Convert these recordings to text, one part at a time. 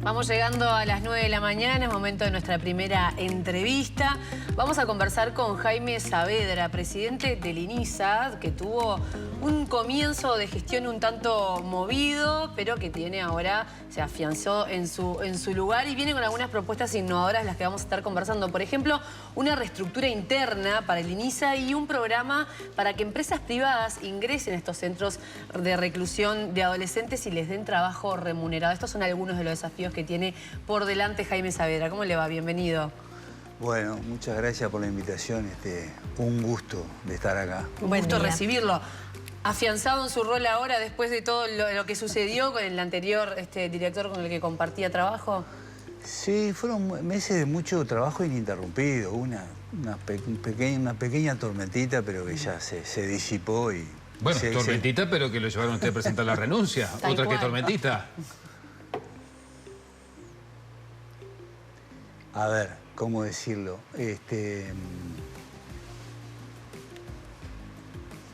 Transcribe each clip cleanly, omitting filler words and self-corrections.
Vamos llegando a las 9 de la mañana, es momento de nuestra primera entrevista. Vamos a conversar con Jaime Saavedra, presidente del INISA, que tuvo un comienzo de gestión un tanto movido, pero que tiene ahora, se afianzó en su lugar y viene con algunas propuestas innovadoras las que vamos a estar conversando. Por ejemplo, una reestructura interna para el INISA y un programa para que empresas privadas ingresen a estos centros de reclusión de adolescentes y les den trabajo remunerado. Estos son algunos de los desafíos que tiene por delante Jaime Saavedra. ¿Cómo le va? Bienvenido. Bueno, muchas gracias por la invitación. Un gusto de estar acá. Un gusto recibirlo. Afianzado en su rol ahora, después de todo lo que sucedió con el anterior director con el que compartía trabajo. Sí, fueron meses de mucho trabajo ininterrumpido. Una pequeña tormentita, pero que ya se disipó y... Bueno, tormentita, pero que lo llevaron a usted a presentar la renuncia. Otra que tormentita. A ver, ¿cómo decirlo?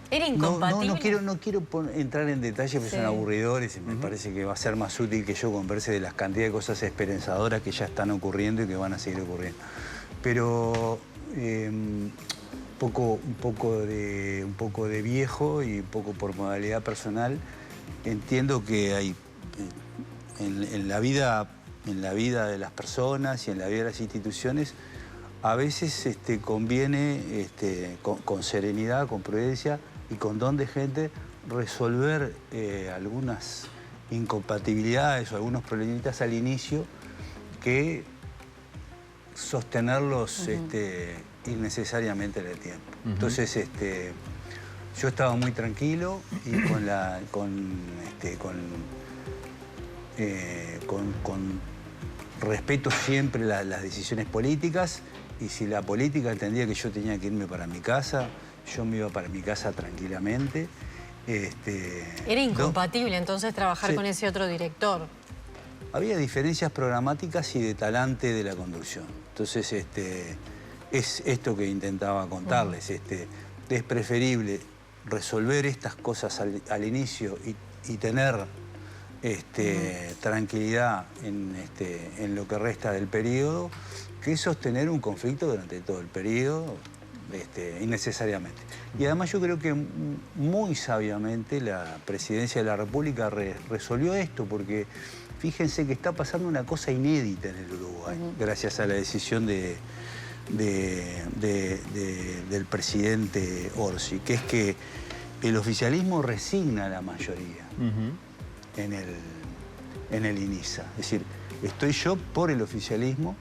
¿Era incompatible? No quiero entrar en detalles porque son aburridores y me parece que va a ser más útil que yo converse de las cantidades de cosas esperanzadoras que ya están ocurriendo y que van a seguir ocurriendo. Pero un poco de viejo y un poco por modalidad personal, entiendo que hay en la vida de las personas y en la vida de las instituciones, a veces conviene con serenidad, con prudencia y con don de gente resolver algunas incompatibilidades o algunos problemitas al inicio que sostenerlos innecesariamente en el tiempo. Entonces, yo estaba muy tranquilo y con respeto siempre las decisiones políticas, y si la política entendía que yo tenía que irme para mi casa, yo me iba para mi casa tranquilamente. Era incompatible entonces trabajar con ese otro director. Había diferencias programáticas y de talante de la conducción. Entonces, es esto que intentaba contarles. Es preferible resolver estas cosas al inicio y tener tranquilidad en lo que resta del periodo, que sostener un conflicto durante todo el periodo innecesariamente. Y además yo creo que muy sabiamente la Presidencia de la República resolvió esto, porque fíjense que está pasando una cosa inédita en el Uruguay, gracias a la decisión del presidente Orsi, que es que el oficialismo resigna a la mayoría en el INISA. Es decir, estoy yo por el oficialismo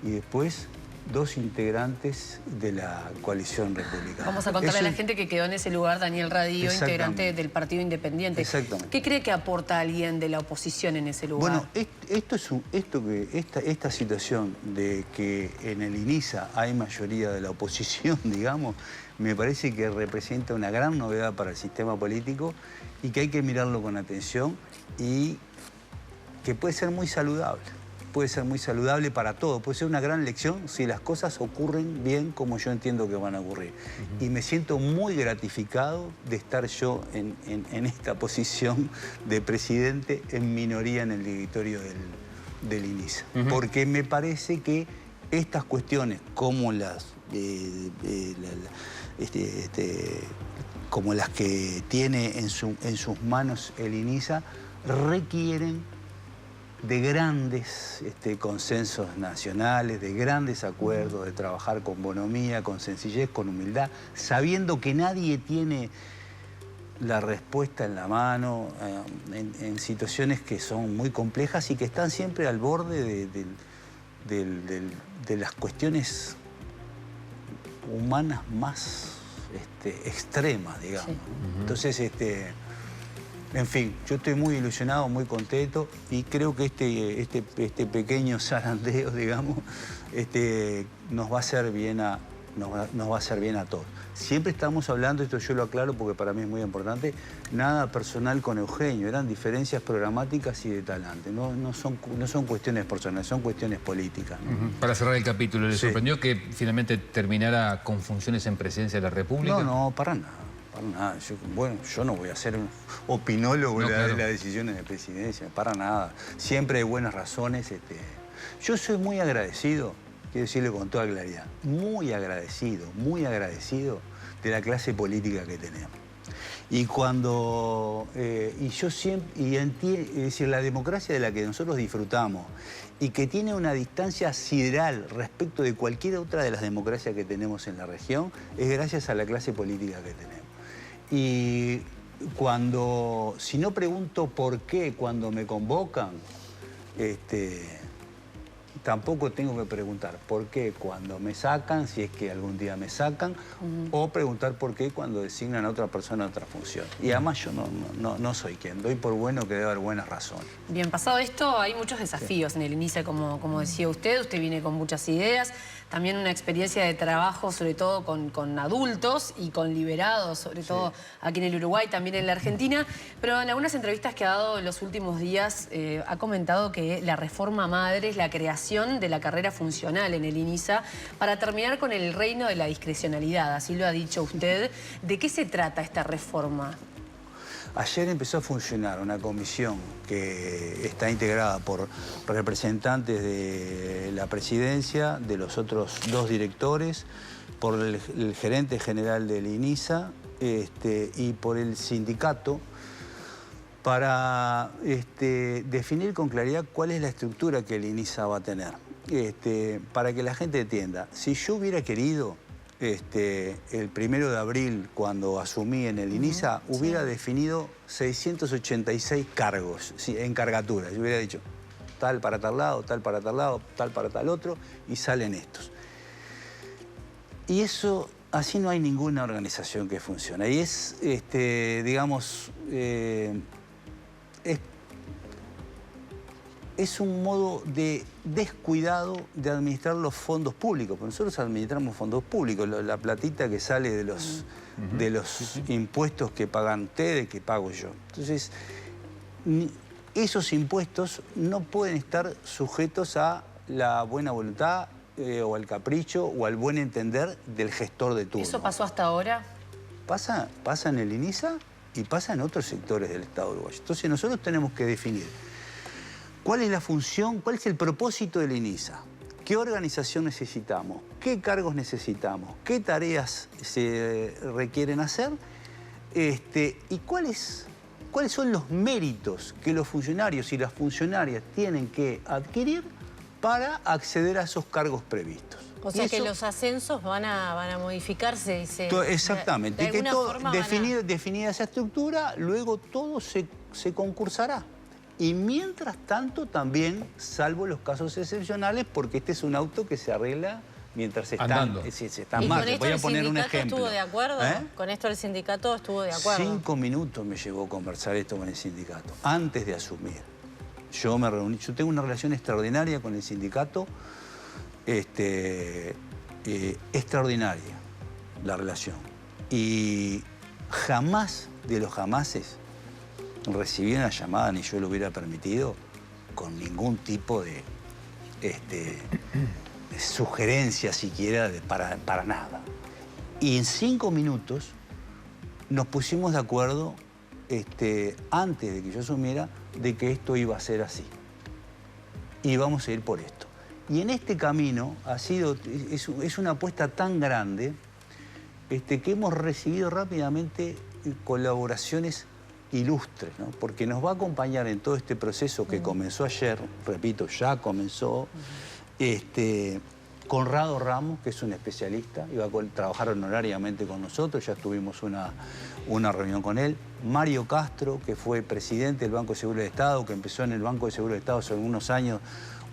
y después 2 integrantes de la coalición republicana. Vamos a contarle a la gente que quedó en ese lugar Daniel Radillo, integrante del Partido Independiente. Exactamente. ¿Qué cree que aporta alguien de la oposición en ese lugar? Bueno, esta situación de que en el INISA hay mayoría de la oposición, digamos, me parece que representa una gran novedad para el sistema político y que hay que mirarlo con atención y que puede ser muy saludable. Puede ser muy saludable para todo. Puede ser una gran lección si las cosas ocurren bien como yo entiendo que van a ocurrir. Y me siento muy gratificado de estar yo en esta posición de presidente en minoría en el directorio del INISA. Porque me parece que estas cuestiones como como las que tiene en sus manos el INISA requieren de grandes consensos nacionales, de grandes acuerdos, de trabajar con bonomía, con sencillez, con humildad, sabiendo que nadie tiene la respuesta en la mano en situaciones que son muy complejas y que están siempre al borde de las cuestiones humanas más extremas, digamos. Entonces, en fin, yo estoy muy ilusionado, muy contento y creo que este pequeño zarandeo, digamos, nos va a hacer bien a todos. Siempre estamos hablando, esto yo lo aclaro porque para mí es muy importante, nada personal con Eugenio, eran diferencias programáticas y de talante. No son cuestiones personales, son cuestiones políticas, ¿no? Para cerrar el capítulo, ¿le sorprendió que finalmente terminara con funciones en Presidencia de la República? No, para nada. para nada. Yo no voy a ser un opinólogo de las decisiones de presidencia, para nada. Siempre hay buenas razones. Yo soy muy agradecido, quiero decirle con toda claridad, muy agradecido de la clase política que tenemos. Y cuando, es decir, la democracia de la que nosotros disfrutamos y que tiene una distancia sideral respecto de cualquier otra de las democracias que tenemos en la región, es gracias a la clase política que tenemos. Y si no pregunto por qué cuando me convocan, tampoco tengo que preguntar por qué cuando me sacan, si es que algún día me sacan, o preguntar por qué cuando designan a otra persona a otra función. Y además yo no soy quien, doy por bueno que debe haber buenas razones. Bien, pasado esto, hay muchos desafíos en el INISA, como decía usted viene con muchas ideas, también una experiencia de trabajo, sobre todo con adultos y con liberados, sobre todo aquí en el Uruguay, también en la Argentina, pero en algunas entrevistas que ha dado en los últimos días ha comentado que la reforma madre es la creación de la carrera funcional en el INISA para terminar con el reino de la discrecionalidad, así lo ha dicho usted. ¿De qué se trata esta reforma? Ayer empezó a funcionar una comisión que está integrada por representantes de la presidencia, de los otros 2 directores, por el gerente general del INISA y por el sindicato, para definir con claridad cuál es la estructura que el INISA va a tener. Para que la gente entienda, si yo hubiera querido, el 1 de abril, cuando asumí en el INISA, hubiera definido 686 cargos, encargaturas. Yo hubiera dicho tal para tal lado, tal para tal lado, tal para tal otro, y salen estos. Y eso, así no hay ninguna organización que funcione. Y es, digamos, es un modo de descuidado de administrar los fondos públicos, porque nosotros administramos fondos públicos, la platita que sale de los impuestos que pagan ustedes, que pago yo. Entonces, esos impuestos no pueden estar sujetos a la buena voluntad o al capricho o al buen entender del gestor de turno. ¿Eso pasó hasta ahora? Pasa en el INISA y pasa en otros sectores del Estado uruguayo. Entonces nosotros tenemos que definir cuál es la función, cuál es el propósito del INISA, qué organización necesitamos, qué cargos necesitamos, qué tareas se requieren hacer y cuáles son los méritos que los funcionarios y las funcionarias tienen que adquirir para acceder a esos cargos previstos. O sea que los ascensos van a modificarse, dice. Exactamente, que definida esa estructura, luego todo se concursará. Y mientras tanto también, salvo los casos excepcionales, porque este es un auto que se arregla mientras se está en marcha. Voy a poner un ejemplo. ¿Estuvo de acuerdo? ¿Con esto el sindicato estuvo de acuerdo? 5 minutos me llevó a conversar esto con el sindicato, antes de asumir. Yo me reuní, yo tengo una relación extraordinaria con el sindicato, extraordinaria la relación. Y jamás de los jamases recibí una llamada, ni yo lo hubiera permitido, con ningún tipo de sugerencia siquiera para nada. Y en 5 minutos nos pusimos de acuerdo, antes de que yo asumiera, de que esto iba a ser así. Y vamos a ir por esto. Y en este camino es una apuesta tan grande que hemos recibido rápidamente colaboraciones ilustres, ¿no? Porque nos va a acompañar en todo este proceso que comenzó ayer, repito, ya comenzó, Conrado Ramos, que es un especialista, iba a trabajar honorariamente con nosotros, ya tuvimos una reunión con él. Mario Castro, que fue presidente del Banco de Seguro del Estado, que empezó en el Banco de Seguro del Estado hace algunos años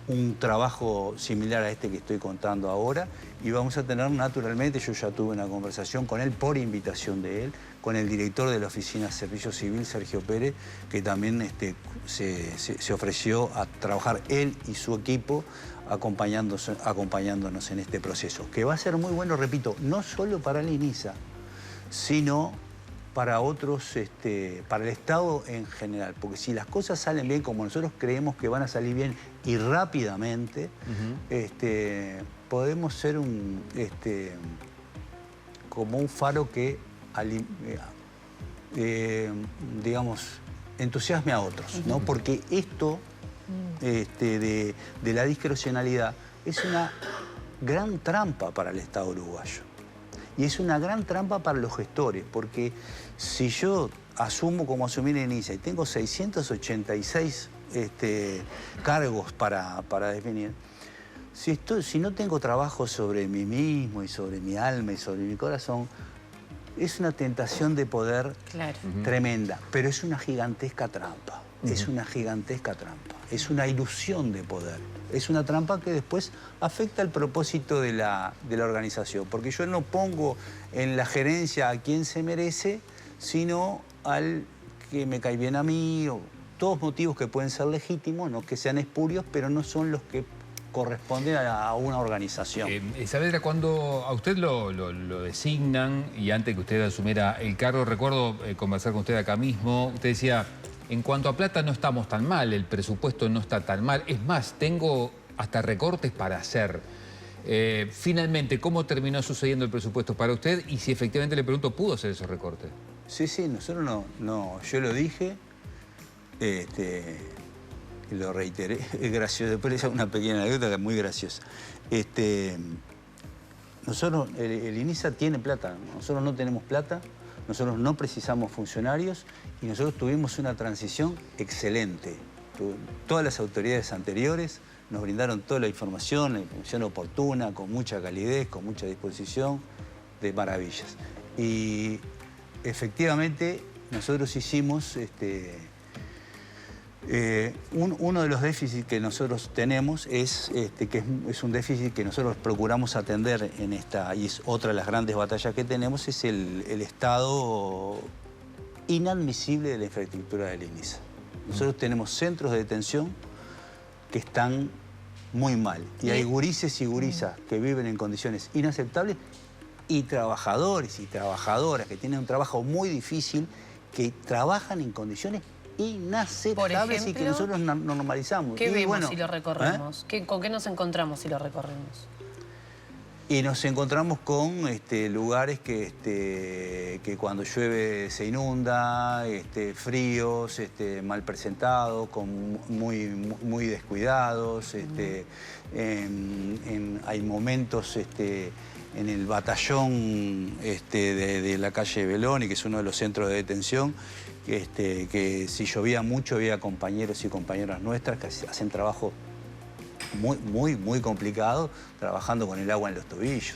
un trabajo similar a este que estoy contando ahora. Y vamos a tener, naturalmente, yo ya tuve una conversación con él por invitación de él, con el director de la Oficina de Servicio Civil, Sergio Pérez, que también se ofreció a trabajar él y su equipo acompañándonos en este proceso, que va a ser muy bueno, repito, no solo para el INISA, sino para otros, para el Estado en general. Porque si las cosas salen bien, como nosotros creemos que van a salir bien y rápidamente, podemos ser como un faro que digamos, entusiasme a otros, ¿no? Porque esto de la discrecionalidad es una gran trampa para el Estado uruguayo. Y es una gran trampa para los gestores, porque si yo asumo como asumí en INISA y tengo 686 cargos para definir, si no tengo trabajo sobre mí mismo y sobre mi alma y sobre mi corazón, es una tentación de poder tremenda, pero es una gigantesca trampa. Es una gigantesca trampa. Es una ilusión de poder. Es una trampa que después afecta el propósito de la organización, porque yo no pongo en la gerencia a quien se merece, sino al que me cae bien a mí, o todos motivos que pueden ser legítimos, no que sean espurios, pero no son los que corresponden a una organización. Saavedra, cuando a usted lo designan y antes que usted asumiera el cargo, recuerdo conversar con usted acá mismo, usted decía, en cuanto a plata no estamos tan mal, el presupuesto no está tan mal, es más, tengo hasta recortes para hacer. Finalmente, ¿cómo terminó sucediendo el presupuesto para usted? Y si efectivamente, le pregunto, ¿pudo hacer esos recortes? Sí, nosotros no, yo lo dije, y lo reiteré, es gracioso, después les hago una pequeña anécdota que es muy graciosa. Nosotros, el INISA tiene plata, nosotros no tenemos plata, nosotros no precisamos funcionarios y nosotros tuvimos una transición excelente. Todas las autoridades anteriores nos brindaron toda la información oportuna, con mucha calidez, con mucha disposición, de maravillas. Y efectivamente nosotros hicimos uno de los déficits que nosotros tenemos es un déficit que nosotros procuramos atender en esta, y es otra de las grandes batallas que tenemos, es el estado inadmisible de la infraestructura del INISA. Nosotros tenemos centros de detención que están muy mal. Y hay gurises y gurisas que viven en condiciones inaceptables y trabajadores y trabajadoras que tienen un trabajo muy difícil, que trabajan en condiciones inaceptables y que nosotros normalizamos. ¿Qué vemos si lo recorremos? ¿Con qué nos encontramos si lo recorremos? Y nos encontramos con lugares que cuando llueve se inunda, fríos, mal presentados, muy descuidados. Hay momentos en el batallón de la calle Beloni, que es uno de los centros de detención, que si llovía mucho había compañeros y compañeras nuestras que hacen trabajo muy complicado, trabajando con el agua en los tobillos.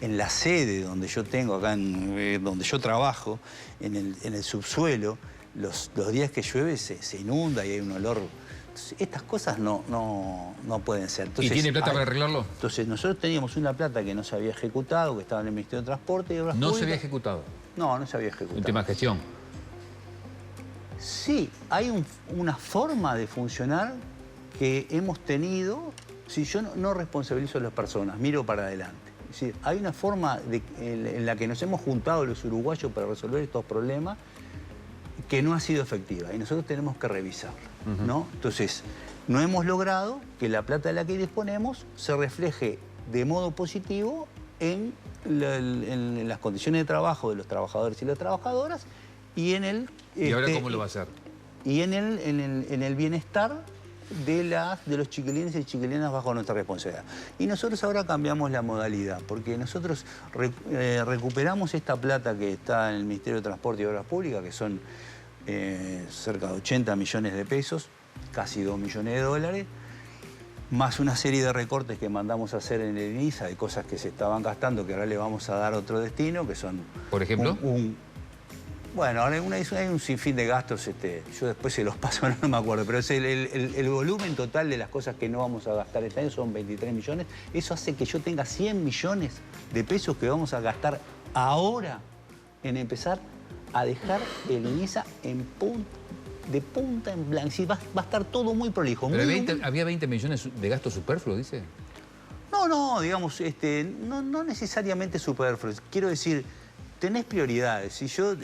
En la sede donde yo tengo, acá donde yo trabajo, en el subsuelo, los días que llueve se inunda y hay un olor. Entonces, estas cosas no pueden ser. Entonces, ¿y tiene plata para arreglarlo? Entonces nosotros teníamos una plata que no se había ejecutado, que estaba en el Ministerio de Transporte y Obras Públicas. ¿No se había ejecutado? No se había ejecutado. ¿Un tema de gestión? Sí, hay una forma de funcionar que hemos tenido, si yo no responsabilizo a las personas, miro para adelante. Es decir, hay una forma en la que nos hemos juntado los uruguayos para resolver estos problemas que no ha sido efectiva y nosotros tenemos que revisarla, ¿no? Entonces, no hemos logrado que la plata de la que disponemos se refleje de modo positivo en las condiciones de trabajo de los trabajadores y las trabajadoras y en el... ¿Y ahora cómo lo va a hacer? Y en el bienestar de los chiquilines y chiquilinas bajo nuestra responsabilidad. Y nosotros ahora cambiamos la modalidad, porque nosotros recuperamos esta plata que está en el Ministerio de Transporte y Obras Públicas, que son cerca de 80 millones de pesos, casi 2 millones de dólares, más una serie de recortes que mandamos a hacer en el INISA de cosas que se estaban gastando, que ahora le vamos a dar otro destino, que son... ¿Por ejemplo? Bueno, ahora hay un sinfín de gastos, yo después se los paso, no me acuerdo, pero es el volumen total de las cosas que no vamos a gastar este año son 23 millones. Eso hace que yo tenga 100 millones de pesos que vamos a gastar ahora en empezar a dejar el INISA de punta en blanco. Sí, va a estar todo muy prolijo. ¿Pero había 20 millones de gastos superfluos, dice? No, digamos, no necesariamente superfluos. Quiero decir... Tenés prioridades. Si yo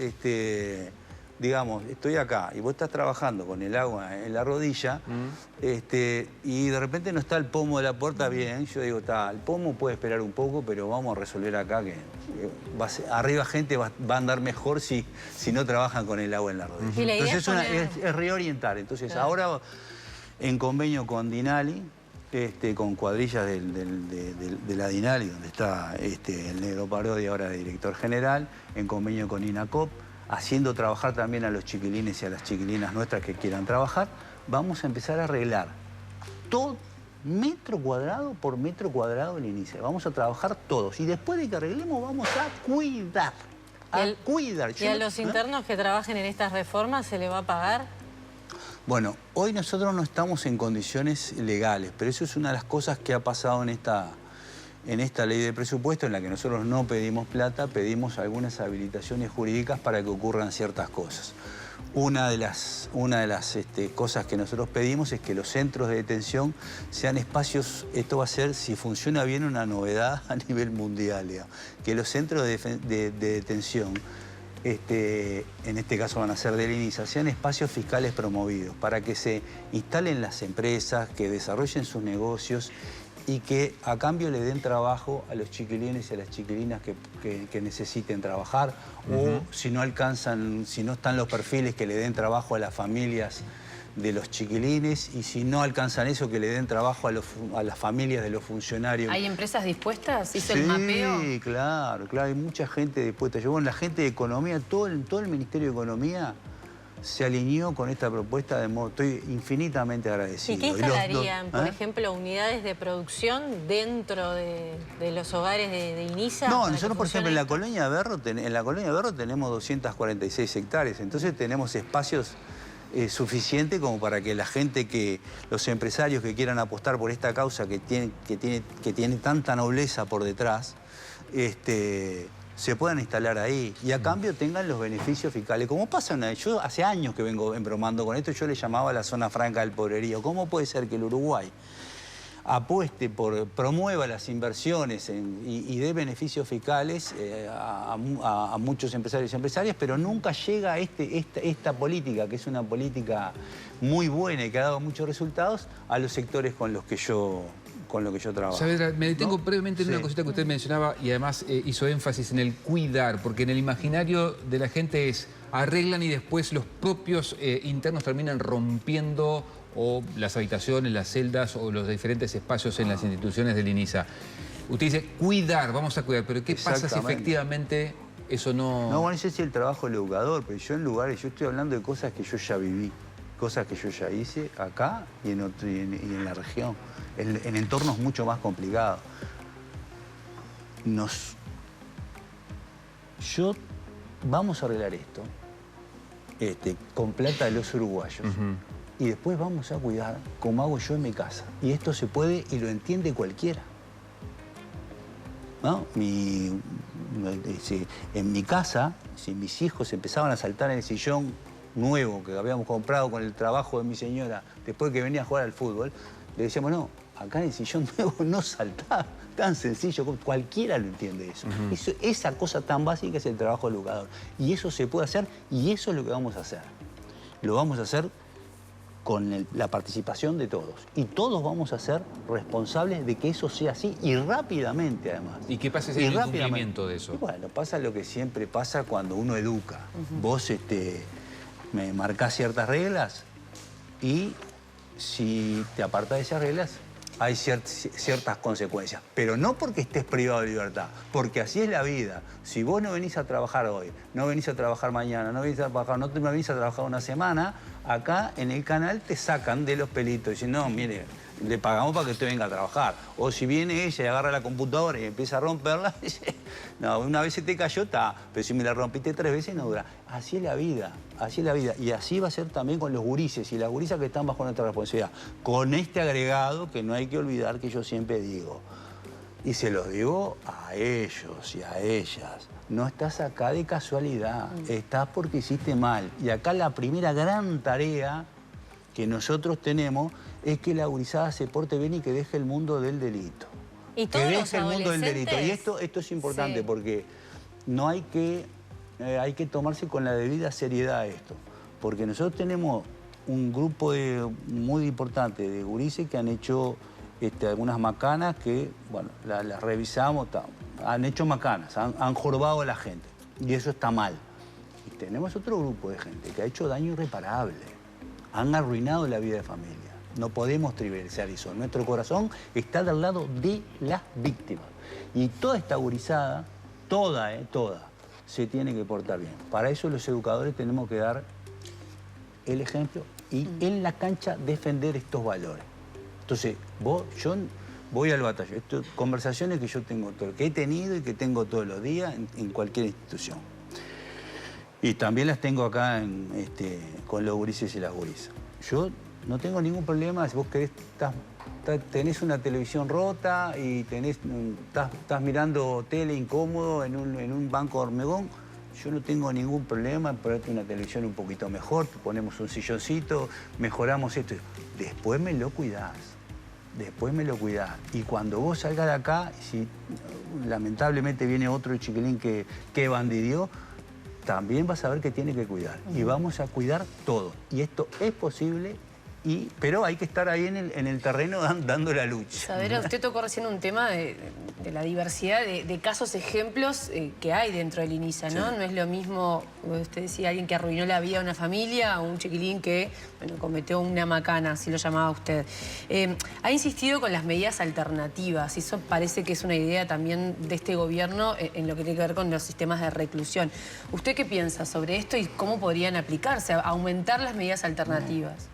digamos, estoy acá y vos estás trabajando con el agua en la rodilla, y de repente no está el pomo de la puerta bien, yo digo, el pomo puede esperar un poco, pero vamos a resolver acá que arriba gente va a andar mejor si no trabajan con el agua en la rodilla. Entonces es reorientar. Entonces ahora en convenio con Dinali, con cuadrillas de la Dinali, donde está el Negro Parodi ahora de director general, en convenio con INACOP, haciendo trabajar también a los chiquilines y a las chiquilinas nuestras que quieran trabajar, vamos a empezar a arreglar todo metro cuadrado por metro cuadrado en INISA. Vamos a trabajar todos y después de que arreglemos vamos a cuidar. ¿Y a los internos que trabajen en estas reformas se les va a pagar? Bueno, hoy nosotros no estamos en condiciones legales, pero eso es una de las cosas que ha pasado en esta ley de presupuesto, en la que nosotros no pedimos plata, pedimos algunas habilitaciones jurídicas para que ocurran ciertas cosas. Una de las cosas que nosotros pedimos es que los centros de detención sean espacios, esto va a ser, si funciona bien, una novedad a nivel mundial, digamos, que los centros de detención, en este caso van a ser del INISA, sean espacios fiscales promovidos para que se instalen las empresas, que desarrollen sus negocios y que a cambio le den trabajo a los chiquilines y a las chiquilinas que necesiten trabajar, o si no alcanzan, si no están los perfiles, que le den trabajo a las familias de los chiquilines, y si no alcanzan eso, que le den trabajo a las familias de los funcionarios. ¿Hay empresas dispuestas? ¿Hizo el mapeo? Sí, claro, hay mucha gente dispuesta. Bueno, la gente de Economía, todo el Ministerio de Economía se alineó con esta propuesta, de modo, estoy infinitamente agradecido. ¿Y qué instalarían, por ejemplo, unidades de producción dentro de los hogares de INISA? No, nosotros, por ejemplo, en la Colonia Berro tenemos 246 hectáreas, entonces tenemos espacios suficientes como para que la gente, los empresarios que quieran apostar por esta causa que tiene tanta nobleza por detrás, se puedan instalar ahí y a cambio tengan los beneficios fiscales. Como pasa, yo hace años que vengo embromando con esto, yo le llamaba la zona franca del pobrerío. ¿Cómo puede ser que el Uruguay apueste promueva las inversiones y dé beneficios fiscales a muchos empresarios y empresarias, pero nunca llega a esta política, que es una política muy buena y que ha dado muchos resultados, a los sectores con los que yo trabajo? Saavedra, me detengo brevemente en una cosita que usted mencionaba y además hizo énfasis en el cuidar, porque en el imaginario de la gente es arreglan y después los propios internos terminan rompiendo o las habitaciones, las celdas o los diferentes espacios en las instituciones del INISA. Usted dice cuidar, vamos a cuidar, pero ¿qué pasa si efectivamente eso no...? No, bueno, ese es el trabajo del educador, pero yo yo estoy hablando de cosas que yo ya viví, cosas que yo ya hice acá y en la región, en entornos mucho más complicados. Vamos a arreglar esto con plata de los uruguayos. Y después vamos a cuidar como hago yo en mi casa. Y esto se puede y lo entiende cualquiera. ¿No? En mi casa, si mis hijos empezaban a saltar en el sillón nuevo que habíamos comprado con el trabajo de mi señora después que venía a jugar al fútbol, le decíamos, no, acá en el sillón nuevo no saltá. Tan sencillo, cualquiera lo entiende eso. Esa cosa tan básica es el trabajo del educador. Y eso se puede hacer y eso es lo que vamos a hacer. Lo vamos a hacer con la participación de todos. Y todos vamos a ser responsables de que eso sea así y rápidamente, además. ¿Y qué pasa si hay un incumplimiento de eso? Y bueno, pasa lo que siempre pasa cuando uno educa. Vos me marcás ciertas reglas y si te apartás de esas reglas hay ciertas consecuencias. Pero no porque estés privado de libertad, porque así es la vida. Si vos no venís a trabajar hoy, no venís a trabajar mañana, no venís a trabajar una semana, acá en el canal te sacan de los pelitos y dicen, no, mire, le pagamos para que usted venga a trabajar. O si viene ella y agarra la computadora y empieza a romperla, dice, no, una vez se te cayó, está, pero si me la rompiste 3 veces no dura. Así es la vida, así es la vida. Y así va a ser también con los gurises y las gurisas que están bajo nuestra responsabilidad. Con este agregado que no hay que olvidar, que yo siempre digo, y se los digo a ellos y a ellas, no estás acá de casualidad, estás porque hiciste mal. Y acá la primera gran tarea que nosotros tenemos es que la gurizada se porte bien y que deje el mundo del delito. ¿Y todos que los deje el mundo del delito. Y adolescentes? esto es importante porque no hay que hay que tomarse con la debida seriedad esto, porque nosotros tenemos un grupo muy importante de gurises que han hecho algunas macanas que, bueno, las revisamos, han hecho macanas, han jorobado a la gente, y eso está mal. Y tenemos otro grupo de gente que ha hecho daño irreparable, han arruinado la vida de familia. No podemos trivializar eso. Nuestro corazón está del lado de las víctimas. Y toda esta gurizada, toda, se tiene que portar bien. Para eso los educadores tenemos que dar el ejemplo y en la cancha defender estos valores. Entonces, yo voy al batallón. Esto, conversaciones que yo tengo, que he tenido y que tengo todos los días en cualquier institución. Y también las tengo acá con los gurises y las gurisas. Yo no tengo ningún problema si vos querés, tenés una televisión rota y estás mirando tele incómodo en un banco de hormigón. Yo no tengo ningún problema en ponerte una televisión un poquito mejor, ponemos un silloncito, mejoramos esto. Después me lo cuidás. Después me lo cuidás. Y cuando vos salgas de acá, si lamentablemente viene otro chiquilín que bandidió, también vas a ver que tiene que cuidar. Y vamos a cuidar todo. Y esto es posible, pero hay que estar ahí en el terreno dando la lucha. Saavedra, usted tocó recién un tema de la diversidad de casos, ejemplos que hay dentro del INISA, ¿no? Sí. No es lo mismo, usted decía, alguien que arruinó la vida de una familia o un chiquilín que, bueno, cometió una macana, así lo llamaba usted. Ha insistido con las medidas alternativas, y eso parece que es una idea también de este gobierno en lo que tiene que ver con los sistemas de reclusión. ¿Usted qué piensa sobre esto y cómo podrían aplicarse, aumentar las medidas alternativas?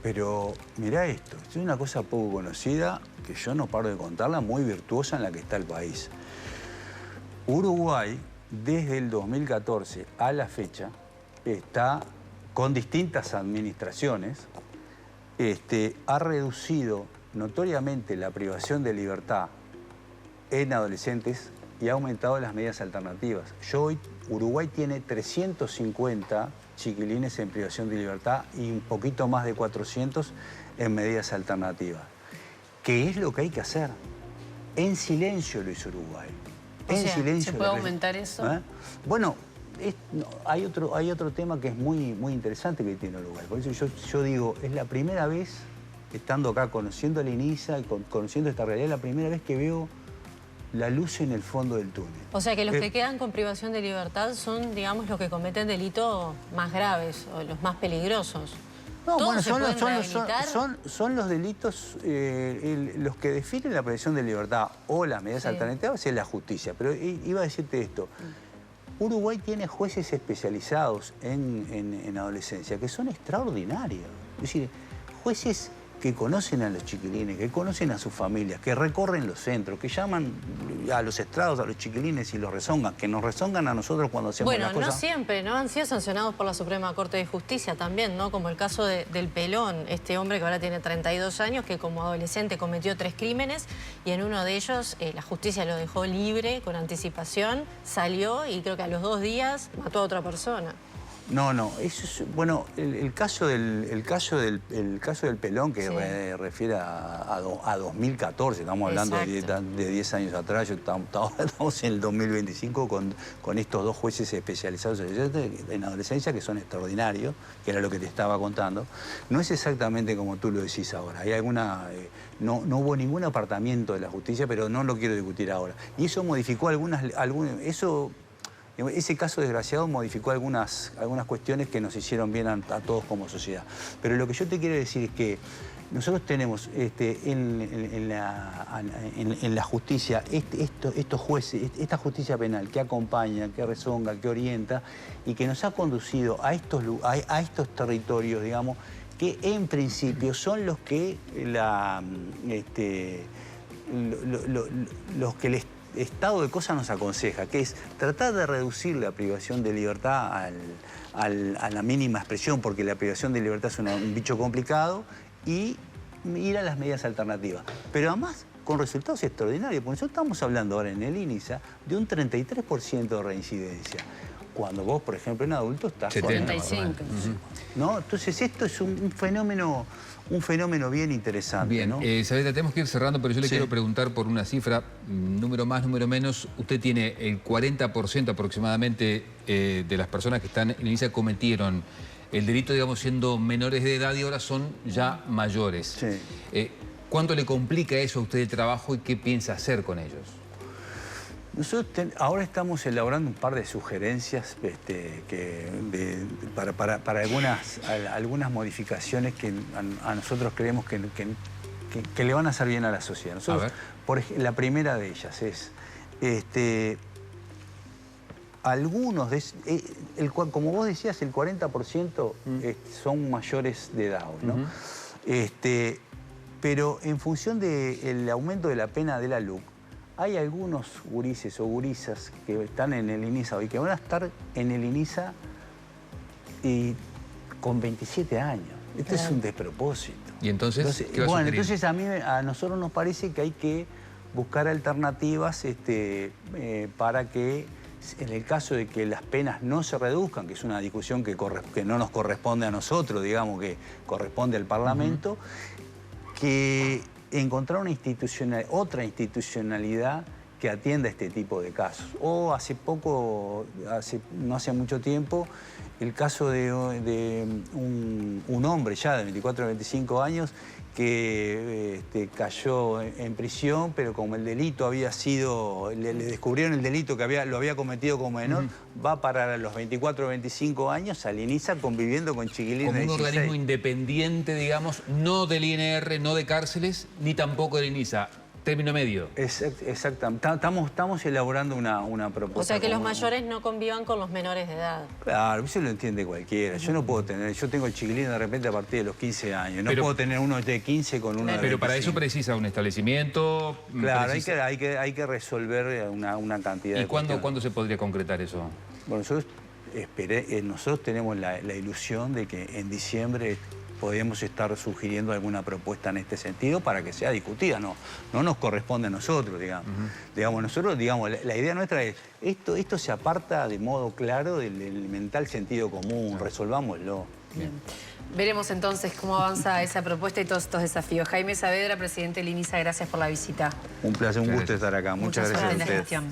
Pero mirá esto es una cosa poco conocida, que yo no paro de contarla, muy virtuosa en la que está el país. Uruguay, desde el 2014 a la fecha, está con distintas administraciones, ha reducido notoriamente la privación de libertad en adolescentes y ha aumentado las medidas alternativas. Uruguay tiene 350 chiquilines en privación de libertad y un poquito más de 400 en medidas alternativas. ¿Qué es lo que hay que hacer? En silencio lo hizo Uruguay. En silencio. ¿Se puede aumentar eso? Bueno, hay otro tema que es muy interesante que tiene Uruguay. Por eso yo digo, es la primera vez, estando acá, conociendo el INISA y conociendo esta realidad, es la primera vez que veo la luz en el fondo del túnel. O sea que los que quedan con privación de libertad son, digamos, los que cometen delitos más graves o los más peligrosos. No, bueno, son los delitos, los que definen la privación de libertad o las medidas alternativas es la justicia. Pero iba a decirte esto. Uruguay tiene jueces especializados en adolescencia que son extraordinarios. Es decir, jueces que conocen a los chiquilines, que conocen a sus familias, que recorren los centros, que llaman a los estrados, a los chiquilines y los rezongan, que nos rezongan a nosotros cuando hacemos las cosas. Bueno, no siempre, ¿no? Han sido sancionados por la Suprema Corte de Justicia también, ¿no? Como el caso del Pelón, este hombre que ahora tiene 32 años, que como adolescente cometió 3 crímenes y en uno de ellos la justicia lo dejó libre con anticipación, salió y creo que a los 2 días mató a otra persona. No, eso es, bueno, el caso del Pelón, que refiere a 2014, estamos hablando de 10 años atrás, estamos en el 2025 con estos 2 jueces especializados en adolescencia que son extraordinarios, que era lo que te estaba contando. No es exactamente como tú lo decís ahora, hay no hubo ningún apartamiento de la justicia, pero no lo quiero discutir ahora. Y eso modificó ese caso desgraciado modificó algunas cuestiones que nos hicieron bien a todos como sociedad. Pero lo que yo te quiero decir es que nosotros tenemos en la justicia estos jueces, esta justicia penal que acompaña, que rezonga, que orienta y que nos ha conducido a estos territorios, digamos, que en principio son los que el estado de cosas nos aconseja, que es tratar de reducir la privación de libertad a la mínima expresión, porque la privación de libertad es un bicho complicado, y ir a las medidas alternativas. Pero además con resultados extraordinarios, porque nosotros estamos hablando ahora en el INISA de un 33% de reincidencia. cuando vos, por ejemplo, en adulto estás 70, con... 75. ¿No? Entonces esto es un fenómeno bien interesante. Bien, ¿no? Saavedra, tenemos que ir cerrando, pero yo le Sí. quiero preguntar por una cifra, número más, número menos. Usted tiene el 40% aproximadamente de las personas que están en el INISA cometieron el delito, digamos, siendo menores de edad y ahora son ya mayores. Sí. ¿Cuánto le complica eso a usted el trabajo y qué piensa hacer con ellos? Nosotros ahora estamos elaborando un par de sugerencias para algunas modificaciones que a nosotros creemos que le van a hacer bien a la sociedad. Nosotros, la primera de ellas es, algunos, como vos decías, el 40% son mayores de edad, ¿no? Pero en función del aumento de la pena de la LUC, hay algunos gurises o gurisas que están en el INISA hoy, que van a estar en el INISA con 27 años. Esto es un despropósito. ¿Y entonces qué va a sugerir? Entonces a nosotros nos parece que hay que buscar alternativas para que, en el caso de que las penas no se reduzcan, que es una discusión que no nos corresponde a nosotros, digamos que corresponde al Parlamento, que encontrar otra institucionalidad que atienda este tipo de casos. O no hace mucho tiempo, el caso de un hombre ya de 24 o 25 años que cayó en prisión, pero como el delito había sido, le descubrieron el delito que lo había cometido como menor, va a parar a los 24 o 25 años al INISA conviviendo con chiquilines de 16. Como un organismo independiente, digamos, no del INR, no de cárceles, ni tampoco del INISA. Término medio. Exactamente. Estamos elaborando una propuesta. O sea, que los mayores no convivan con los menores de edad. Claro, eso lo entiende cualquiera. Yo no puedo tener, yo tengo chiquilines de repente a partir de los 15 años. No puedo tener uno de 15 con uno de 25. Pero para eso precisa un establecimiento. Claro, hay que resolver una cantidad de cuestiones. ¿Cuándo se podría concretar eso? Bueno, nosotros tenemos la ilusión de que en diciembre podemos estar sugiriendo alguna propuesta en este sentido para que sea discutida. No nos corresponde a nosotros, digamos. La idea nuestra es, esto se aparta de modo claro del elemental sentido común, resolvámoslo. Bien. Veremos entonces cómo avanza esa propuesta y todos estos desafíos. Jaime Saavedra, presidente del INISA, gracias por la visita. Un placer, un gusto estar acá. Muchas gracias a suerte en la ustedes. gestión.